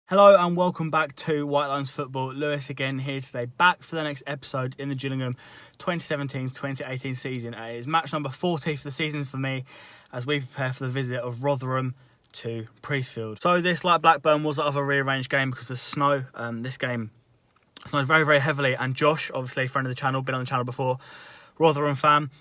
Hello and welcome back to WhiteLinesFootball. Lewis again here today, back for the next episode in the Gillingham 2017-2018 season. It is match number 40 for the season for me as we prepare for the visit of Rotherham to Priestfield. So this, like Blackburn, was of a rearranged game because of snow. This game snowed very, very heavily, and Josh, obviously a friend of the channel, been on the channel before, Rotherham fan,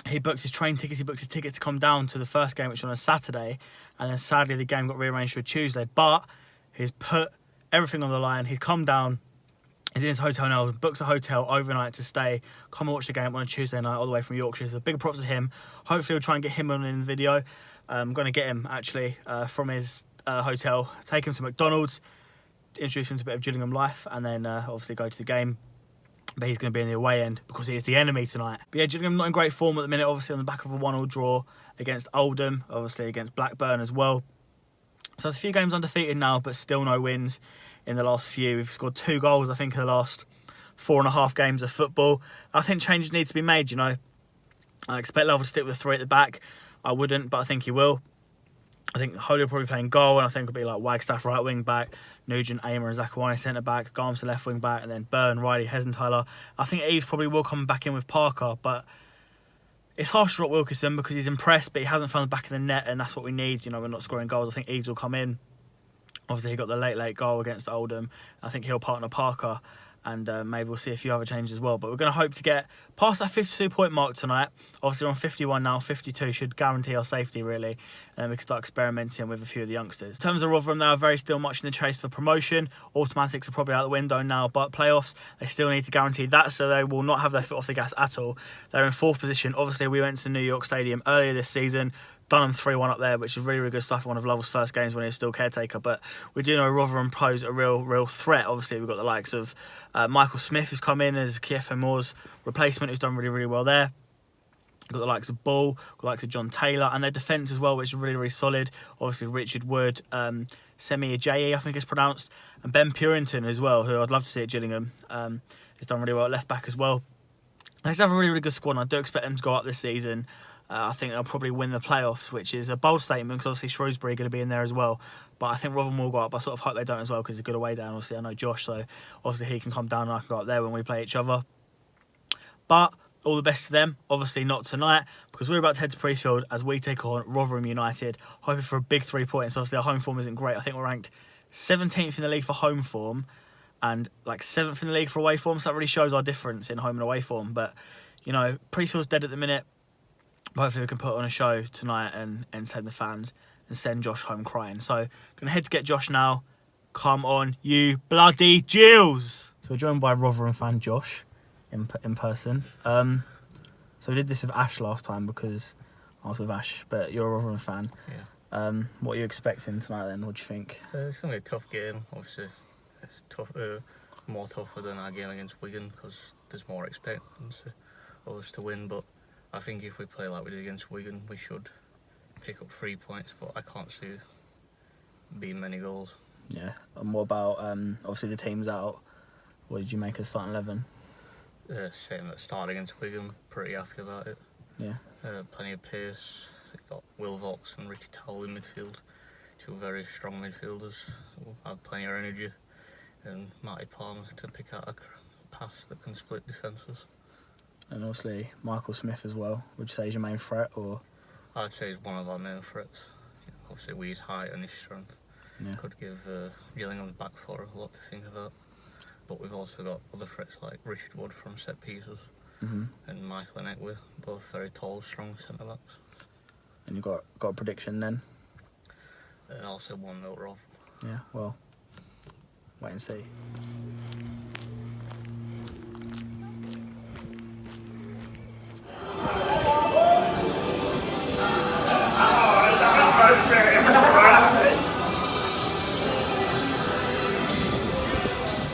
he booked his train tickets, he booked his ticket to come down to the first game, which was on a Saturday, and then sadly the game got rearranged to a Tuesday, but he's put everything on the line. He's come down, he's in his hotel now, books a hotel overnight to stay, come and watch the game on a Tuesday night all the way from Yorkshire. So big props to him. Hopefully we'll try and get him on in the video. I'm going to get him actually from his hotel, take him to McDonald's, introduce him to a bit of Gillingham life, and then obviously go to the game. But he's going to be in the away end because he is the enemy tonight. But yeah, Gillingham not in great form at the minute, obviously on the back of a 1-1 draw against Oldham, obviously against Blackburn as well. So it's a few games undefeated now, but still no wins in the last few. We've scored 2 goals, I think, in the last 4.5 games of football. I think changes need to be made, you know. I expect Love to stick with 3 at the back. I wouldn't, but I think he will. I think Holy will probably play in goal, and I think it'll be like Wagstaff right wing back, Nugent, Aymer and Zakawani centre back, Garmson left wing back, and then Byrne, Riley, Hesenthaler. I think Eves probably will come back in with Parker, but it's harsh to drop Wilkinson because he's impressed, but he hasn't found the back of the net, and that's what we need. You know, we're not scoring goals. I think Eves will come in. Obviously, he got the late goal against Oldham. I think he'll partner Parker, and maybe we'll see a few other changes as well. But we're going to hope to get past that 52-point mark tonight. Obviously, we're on 51 now. 52 should guarantee our safety, really. And then we can start experimenting with a few of the youngsters. In terms of Rotherham, they are very still much in the chase for promotion. Automatics are probably out the window now, but playoffs, they still need to guarantee that, so they will not have their foot off the gas at all. They're in 4th position. Obviously, we went to the New York Stadium earlier this season, done them 3-1 up there, which is really, really good stuff. One of Lovell's first games when he was still caretaker. But we do know Rotherham pose a real threat. Obviously, we've got the likes of Michael Smith, who's come in as Kiefer Moore's replacement, who's done really, really well there. We've got the likes of Bull, got the likes of John Taylor, and their defence as well, which is really, really solid. Obviously, Richard Wood, Semi Ajayi, I think it's pronounced, and Ben Purinton as well, who I'd love to see at Gillingham. He's done really well at left back as well. They have a really, really good squad, and I do expect them to go up this season. I think they'll probably win the playoffs, which is a bold statement because obviously Shrewsbury are going to be in there as well. But I think Rotherham will go up. I sort of hope they don't as well because it's a good away down. Obviously, I know Josh, so obviously he can come down and I can go up there when we play each other. But all the best to them. Obviously not tonight because we're about to head to Priestfield as we take on Rotherham United, hoping for a big 3 points. Obviously, our home form isn't great. I think we're ranked 17th in the league for home form and like 7th in the league for away form. So that really shows our difference in home and away form. But, you know, Priestfield's dead at the minute. Hopefully we can put on a show tonight and entertain the fans and send Josh home crying. So, going to head to get Josh now. Come on, you bloody Gills! So we're joined by Rotherham fan Josh in person. So we did this with Ash last time because I was with Ash, but you're a Rotherham fan. Yeah. What are you expecting tonight then? What do you think? It's going to be a tough game, obviously. It's tough, more tougher than our game against Wigan because there's more expectancy of us to win, but I think if we play like we did against Wigan, we should pick up 3 points, but I can't see being many goals. Yeah, and what about, obviously the team's out. What did you make of starting 11? Same at start against Wigan, pretty happy about it. Yeah. Plenty of pace. We've got Will Vaulks and Richie Towell in midfield, 2 very strong midfielders who have plenty of energy, and Matty Palmer to pick out a pass that can split defences. And obviously Michael Smith as well. Would you say he's your main threat, or? I'd say he's one of our main threats. Obviously, with his height and his strength, could give Gillingham's back four a lot to think about. But we've also got other threats like Richard Wood from set pieces and Michael Enekwe, both very tall, strong centre backs. And you've got a prediction then? Also 1-0 Rotherham. Yeah, well, wait and see.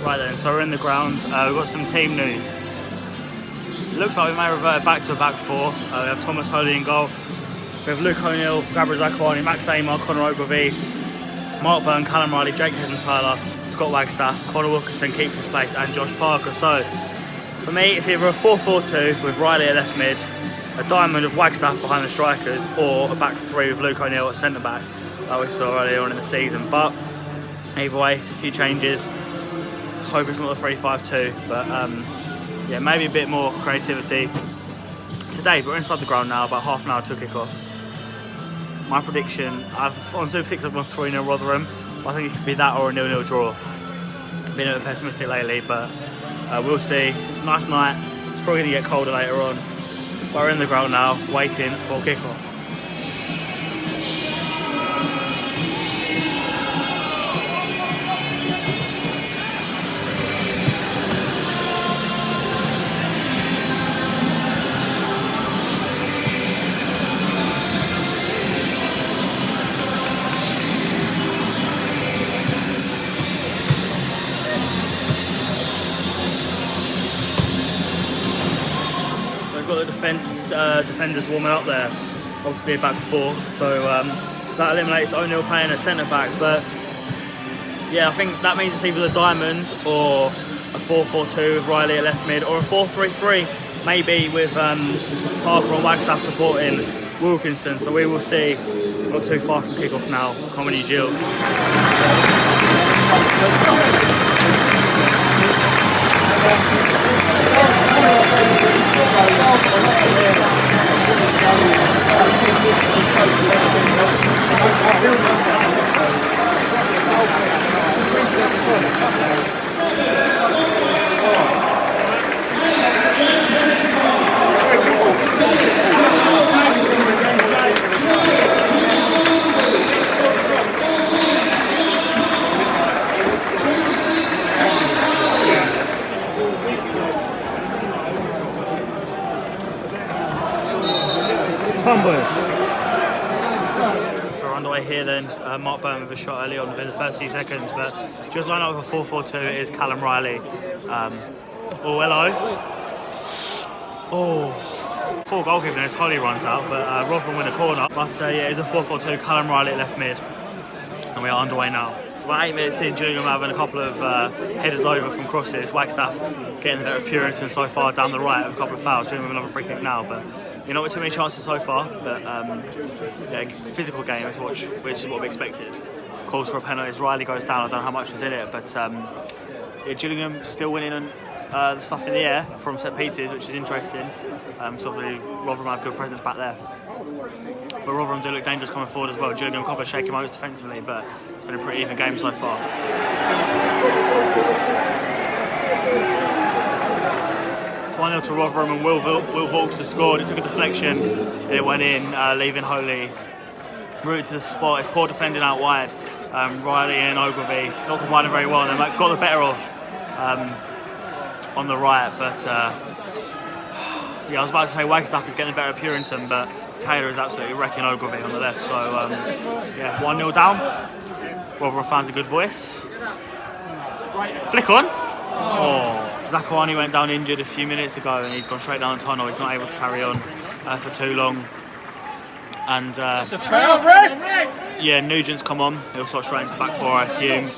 Right then, so we're in the ground. We've got some team news. It looks like we may revert back to a back 4. We have Thomas Holy in goal. We have Luke O'Neill, Gabriel Zakawani, Max Aymer, Conor Ogilvie, Mark Byrne, Callum Riley, Jake Hesenthaler, Scott Wagstaff, Conor Wilkinson keeps his place, and Josh Parker. So, for me, it's either a 4-4-2 with Riley at left mid, a diamond of Wagstaff behind the strikers, or a back 3 with Luke O'Neill at centre back, like we saw earlier on in the season. But Either way, it's a few changes. Hope it's not the 3-5-2, but yeah, maybe a bit more creativity today. But we're inside the ground now, about half an hour to kick off. My prediction, on Super 6 I've gone 3-0 Rotherham. I think it could be that or a 0-0 draw. Been a bit pessimistic lately, but we'll see. It's a nice night. It's probably going to get colder later on. But we're in the ground now, waiting for kick-off. Got the defenders warming up there, obviously a back four, so that eliminates O'Neill playing a centre back. But yeah, I think that means it's either the diamond or a 4-4-2 with Riley at left mid, or a 4-3-3 maybe with Parker and Wagstaff supporting Wilkinson. So we will see. Not too far from kick off now. Comedy Gills. So we're underway here then. Mark Burn with a shot early on within the first few seconds, but just line up with a 4-4-2 is Callum Riley. Oh, hello. Oh, poor goalkeeper as Holly runs out, but Rotherham win a corner. But yeah, it's a 4-4-2, Callum Riley at left mid, and we are underway now. About 8 minutes in, Gillingham having a couple of headers over from crosses. Wagstaff getting the better of Puritan so far down the right with a couple of fouls. Gillingham with another free kick now, but not with too many chances so far. But yeah, physical game is which is what we expected. Calls for a penalty as Riley goes down. I don't know how much was in it, but yeah, Gillingham still winning on the stuff in the air from set pieces, which is interesting. So obviously Rotherham have good presence back there. But Rotherham do look dangerous coming forward as well. Gillingham a couple of shaky moments defensively, but it's been a pretty even game so far. It's 1-0 to Rotherham, and Will Vaulks has scored. It took a deflection and it went in, leaving Holy rooted to the spot. It's poor defending out wide. Riley and Ogilvie not combining very well, and they got the better of on the right. But yeah, I was about to say Wagstaff is getting the better of Puritan, but Taylor is absolutely wrecking Ogilvie on the left. So yeah, 1-0 down. Rotherham fans a good voice. Flick on. Oh, Zakuani went down injured a few minutes ago, and he's gone straight down the tunnel. He's not able to carry on for too long. And yeah, Nugent's come on. He'll slot straight into the back four, I assume.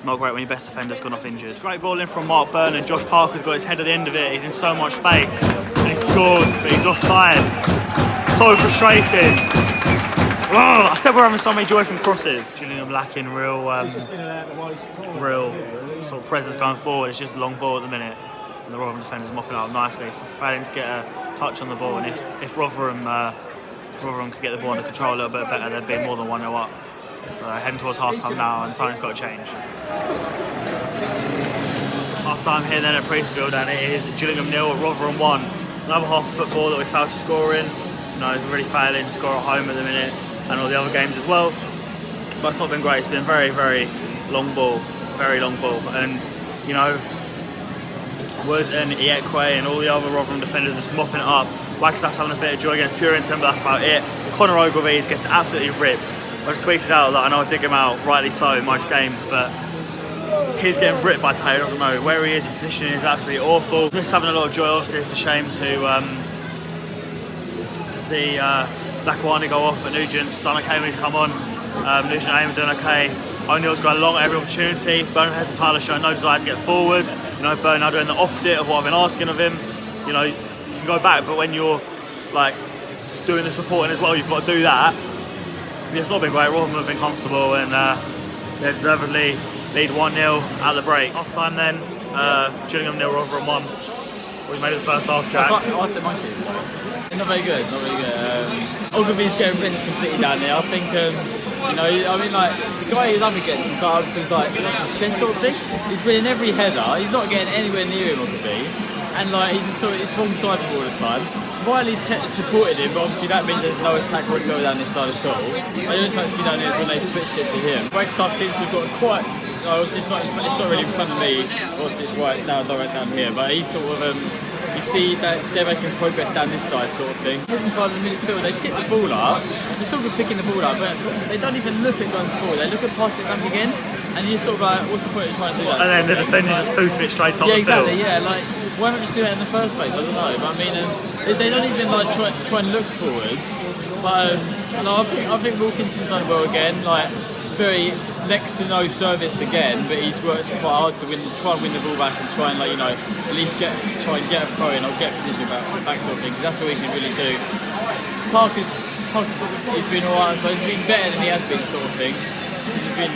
Not great when your best defender's gone off injured. Great ball in from Mark Byrne, and Josh Parker's got his head at the end of it. He's in so much space, and he's scored, but he's offside. So frustrating. Oh, I said we're having so many joy from crosses. Gillingham lacking real sort of presence going forward. It's just a long ball at the minute, and the Rotherham defenders are mopping it up nicely. It's failing to get a touch on the ball, and if Rotherham could get the ball under control a little bit better, they'd be more than 1-0 up. So heading towards half-time now, and something's got to change. Half-time here then at Priestfield, and it is Gillingham 0, Rotherham 1. Another half of football that we failed to score in. We're really failing to score at home at the minute, and all the other games as well. But it's not been great. It's been very, very long ball, and Wood and Iekwe and all the other Rotherham defenders are just mopping it up. Wagstaff's having a bit of joy against Puritan, but that's about it. Connor Ogilvie is getting absolutely ripped. I just tweeted out that I know I dig him out, rightly so, in most games, but he's getting ripped by Taylor. I don't know where he is, his position is absolutely awful. Just having a lot of joy. Obviously, it's a shame to see Zakuani go off, but Nugent's done okay when he's come on. Nugent and Eamon doing okay. O'Neill's got a long every opportunity. Bernard and Tyler showing no desire to get forward. Bernard doing the opposite of what I've been asking of him. You can go back, but when you're like doing the supporting as well, you've got to do that. It's not been great. Rotherham have been comfortable, and they're deservedly lead 1-0 at the break. Half time then, Gillingham 0, Rotherham 1. We made it the first half, Jack. Arctic Monkeys. Not very good, not very good. Ogilvy's getting rinsed completely down there. I think, you know, I mean, like, the guy he's up against is like his chest sort of thing. He's winning every header. He's not getting anywhere near him, Ogilvy. And, like, he's just sort of, it's wrong side of all the time. Riley's supported him, but obviously that means there's no attack whatsoever down this side at all. The only time it's been down here is when they switched it to him. Wagstaff seems to have got quite. Obviously it's not really in front of me. Obviously it's right down here, but he's sort of. You see that they're making progress down this side, sort of thing. Inside of the midfield, they pick the ball up. They're still good picking the ball up, but they don't even look at going forward. They look at passing it back again, and you're sort of like, what's the point of trying to do that? And then the defender just hoof it straight on the field. Yeah, exactly. Yeah, like why not just do that in the first place? I don't know. But I mean, they don't even like try and look forwards. But I think Wilkinson's done well again. Like very next to no service again, but he's worked quite hard to try and win the ball back and try and, like, you know, at least try and get a throw in or get a position back sort of thing. Because that's all he can really do. Parker's he's been alright, I suppose. He's been better than he has been, sort of thing. He's been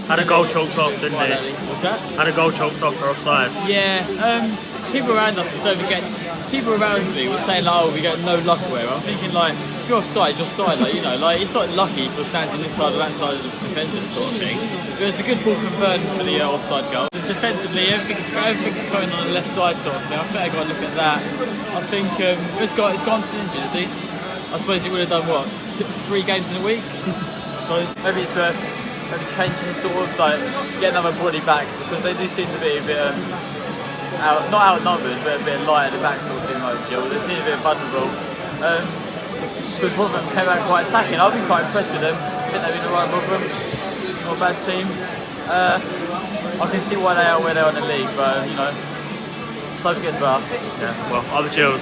had a goal chalked off, didn't he? What's that? Had a goal chalked off for offside. Yeah. People around us are people around me were saying, like, oh, we get no luck or whatever. I'm thinking, like, if you're offside, you're offside, like, you know, like, it's not lucky for standing this side or that side of the defender, sort of thing. But it's a good ball from Burton for the offside goal. Defensively, everything's going on the left side, sort of thing. I think I got to look at that. I think it's gone to injured, is he? I suppose he would have done what, 3 games in a week? I suppose. Maybe it's worth changing, sort of, like, get another body back, because they do seem to be a bit. Not outnumbered, but a bit light at the back, sort of thing, like Gills. They seem a bit vulnerable. Because Rotherham came out quite attacking. I've been quite impressed with them. I think they've been alright, Rotherham. Not a bad team. I can see why they are where they are in the league, but, you know, so it gets better. Yeah, well, other Gills.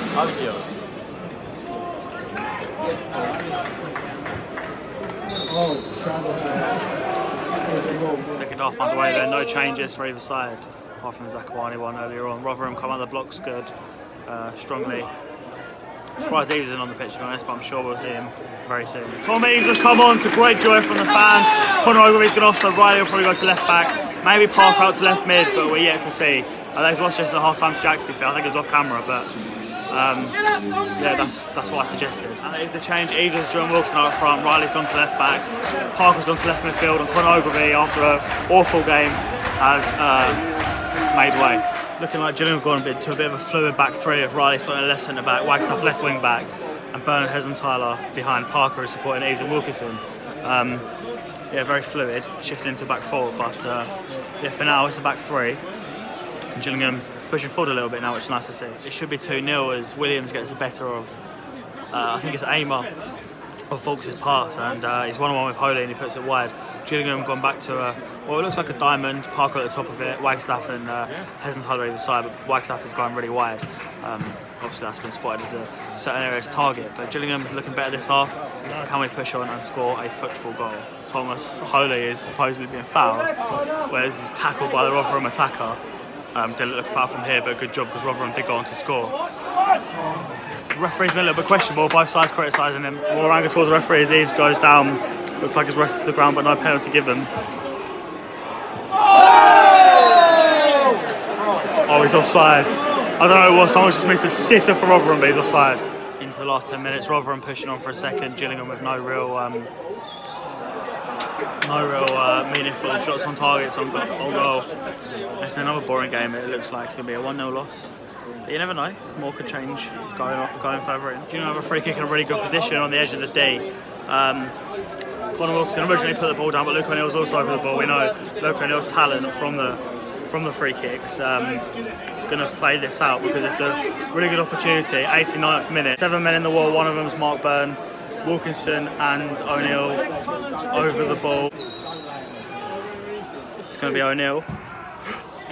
Second half underway there, no changes for either side. Apart from the Zakawani one earlier on. Rotherham come out of the blocks good, strongly. I'm surprised Eves isn't on the pitch, to be honest, but I'm sure we'll see him very soon. Tom Eves has come on to great joy from the fans. Conor Ogilvy's gone off, so Riley will probably go to left back. Maybe Parker out to left mid, but we're yet to see. Let's watch this at the half-time Jack, to be fair. I think it was off camera, but yeah, that's what I suggested. And it is the change. Eves has joined Wilson out front. Riley's gone to left back. Parker's gone to left midfield, and Conor Ogilvy, after an awful game, has made way. It's looking like Gillingham have gone to a bit of a fluid back three of Riley starting left centre back, Wagstaff left wing back, and Bernard Hesenthaler behind Parker who's supporting Eves and Wilkinson. Yeah, very fluid, shifting into back four, but yeah, for now it's a back three. And Gillingham pushing forward a little bit now, which is nice to see. It should be 2-0 as Williams gets the better of, I think it's Aimer, of Vaulks' pass, and he's 1-on-1 with Holy and he puts it wide. Gillingham gone back to well, it looks like a diamond. Parker at the top of it, Wagstaff and Hesenthaler either side, but Wagstaff is going really wide. Obviously that's been spotted as a certain area's target, but Gillingham looking better this half. Can we push on and score a football goal? Thomas Holy is supposedly being fouled, whereas he's tackled by the Rotherham attacker. Didn't look foul from here, but a good job because Rotherham did go on to score. The referee's been a little bit questionable, both sides criticising him. Waranga scores the referee as Eves goes down. Looks like he's rested to the ground, but no penalty given. Oh, he's offside. I don't know what it was, someone just missed a sitter for Rotherham, but he's offside. Into the last 10 minutes, Rotherham pushing on for a second, Gillingham with no real meaningful shots on targets on goal. It's another boring game. It looks like it's going to be a 1-0 loss. But you never know, more could change going further in. Gillingham have a free kick in a really good position on the edge of the D. Conor Wilkinson originally put the ball down, but Luke O'Neill's also over the ball. We know Luke O'Neill's talent from the free kicks. He's going to play this out because it's a really good opportunity. 89th minute, 7 men in the wall. One of them is Mark Byrne, Wilkinson and O'Neill over the ball. It's going to be O'Neill.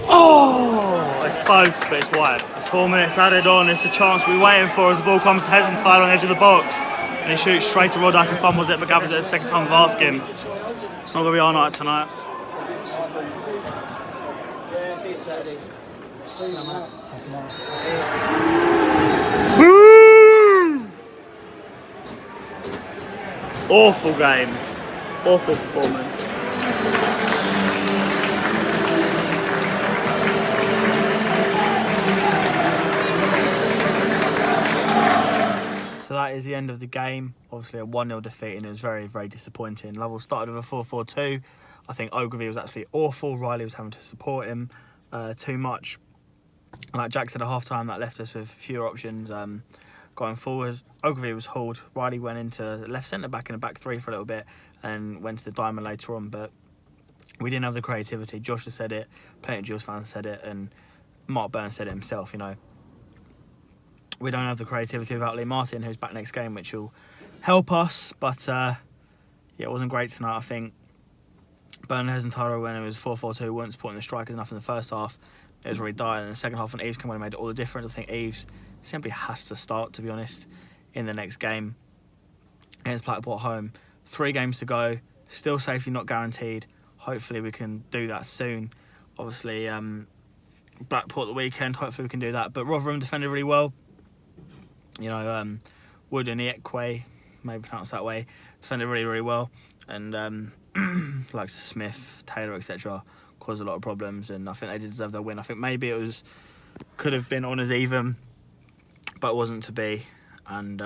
Oh, it's close, but it's wide. It's 4 minutes added on. It's the chance we're waiting for as the ball comes to Hesenthaler on the edge of the box. And he shoots straight to Rodak and fumbles it, but gathers it the second time of asking. It's not going to be our night tonight. Woo! Awful game. Awful performance. end of the game, obviously a 1-0 defeat, and it was very, very disappointing. Lovell started with a 4-4-2. I think Ogilvie was absolutely awful. Riley was having to support him too much. And like Jack said at half-time, that left us with fewer options going forward. Ogilvie was hauled. Riley went into left centre-back in the back three for a little bit and went to the diamond later on, but we didn't have the creativity. Josh has said it, plenty of Gills fans said it, and Mark Burns said it himself, you know. We don't have the creativity without Lee Martin, who's back next game, which will help us. But, yeah, it wasn't great tonight, I think. Berners and Tyro, when it was 4-4-2, weren't supporting the strikers enough in the first half. It was really dire. In the second half, when Eves came on and made all the difference, I think Eves simply has to start, to be honest, in the next game against Blackpool at home. 3 games to go. Still safety not guaranteed. Hopefully we can do that soon. Obviously, Blackpool at the weekend. Hopefully we can do that. But Rotherham defended really well. You know, Wood and Iekwe, maybe pronounced that way, defended really, really well. And likes of Smith, Taylor, etc. caused a lot of problems. And I think they did deserve their win. I think maybe it could have been on as even, but it wasn't to be. And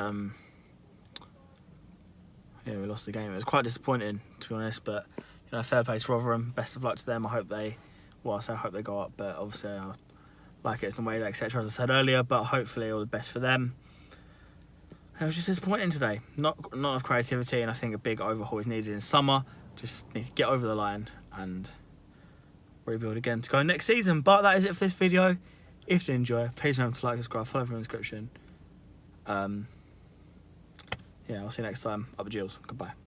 yeah, we lost the game. It was quite disappointing, to be honest. But you know, fair play to Rotherham. Best of luck to them. I hope they go up. But obviously, I like it's the way, etc. As I said earlier. But hopefully, all the best for them. It was just disappointing today. Not enough creativity, and I think a big overhaul is needed in summer. Just need to get over the line and rebuild again to go next season. But that is it for this video. If you enjoy, please remember to like, subscribe, follow for the description. Yeah, I'll see you next time. Up the Gills. Goodbye.